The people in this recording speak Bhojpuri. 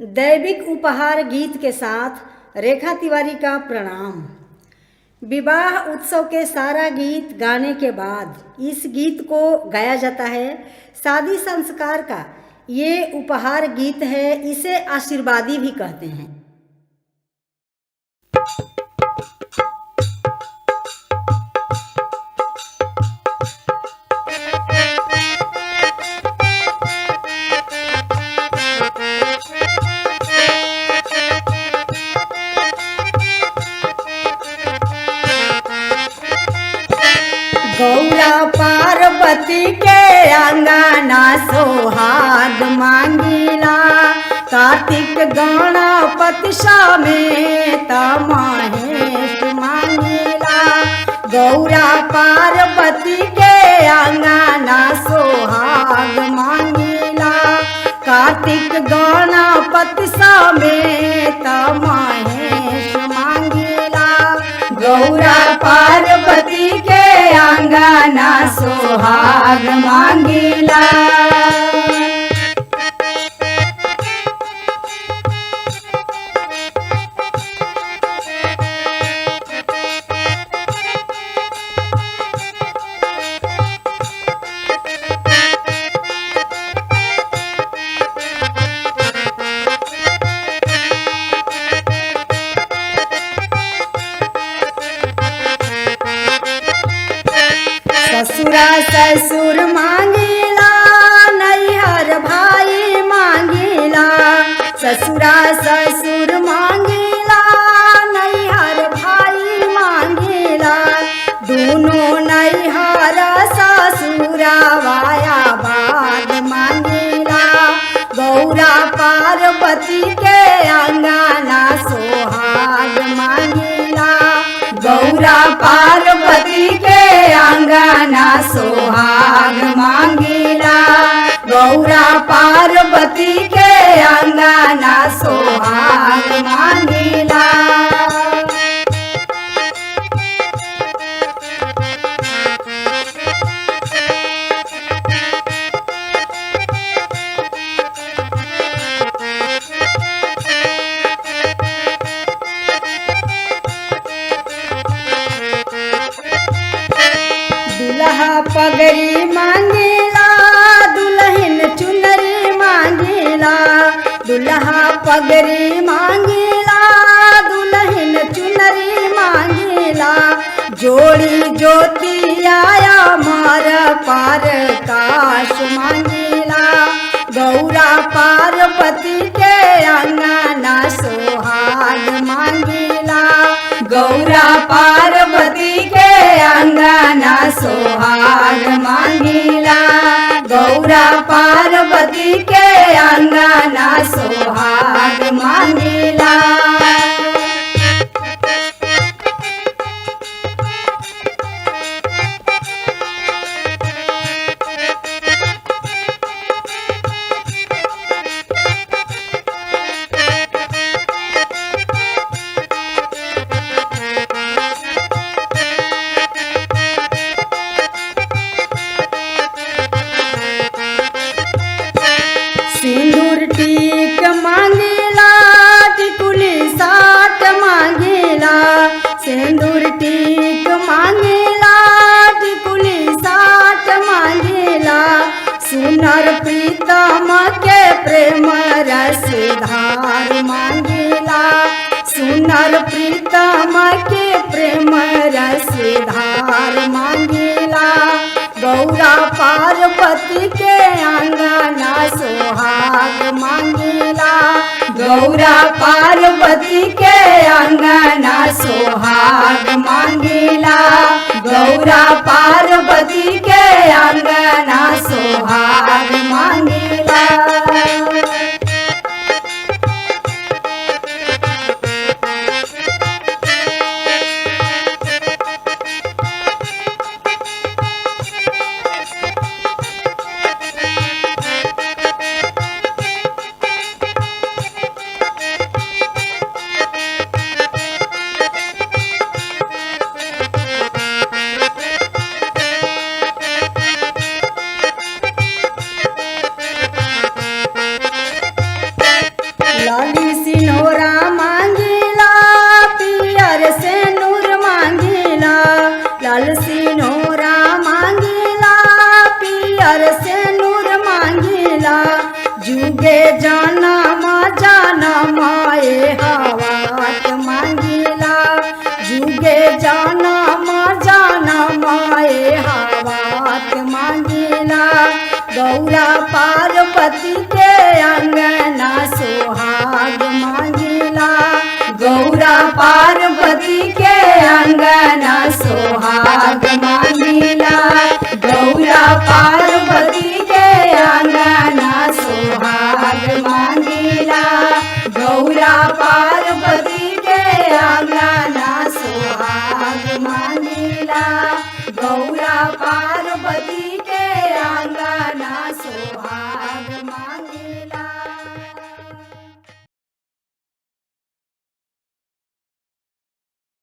दैविक उपहार गीत के साथ रेखा तिवारी का प्रणाम। विवाह उत्सव के सारा गीत गाने के बाद इस गीत को गाया जाता है। शादी संस्कार का ये उपहार गीत है, इसे आशीर्वादी भी कहते हैं। गौरा पार्वती के अंगना सोहाग मांगिला, कार्तिक गणपति समेत महेश मांगिला। गौरा पार्वती के अंगना सोहाग मांगिला, कार्तिक गणपति समेत महेश मांगिला। गौरा पार्वती के अंगना सोहाग मांगिला। ससुरा ससुर मांगिला, नैहर भाई मांगिला। ससुरा ससुर मांगिला, नैहर भाई मांगिला। दोनों नैहर ससुरावाया बाद मांगिला। गौरा पार्वती के अंगना सोहाग मांगिला। गौरा पार्वती के अंगना सोहाग मांगिला। गौरा पार्वती के अंगना सोहाग मांगिला। दुल्हा पगड़ी मांगिला, दुल्हन चुनरी मांगिला। दुल्हा पगड़ी मांगिला, दुल्हन चुनरी मांगिला। जोड़ी ज्योति आया मार पार काश मांगिला। गौरा पार्वती के अंगना सोहाग मांगिला। गौरा पार्वती के अंगना सोहाग मांगिला। गौरा पार्वती के अंगना सोहाग मांगिला। सिंदूर टीक मांगिला, टिकुली साट मांगिला। सिंदूर टीक मांगिला, टिकुली साट मांगिला। सुनर प्रीतम के प्रेम रस धार मांगिला। सुनर प्रीतम के प्रेम रस धार मांगिला। गौरा पार्वती के अंगना सोहाग मांगिला। गौरा पार्वती के अंगना सोहाग मांगिला। गौरा पार्वती के अंगना सोहाग मांगिला। लाली सिनोरा मांगीला पियर से नूर मांगीला लाल सिनोरा मांगीला पियर से नूर मांगीला जुगे जाना माए हवात मांगीला जुगे जाना माए हवात मांगीला गौरा पार्वती के अंगना सोहाग मांगीला गौरा पार्वती के अंगना सोहाग मांगीला गौरा पार्वती के अंगना सोहाग मांगीला गौरा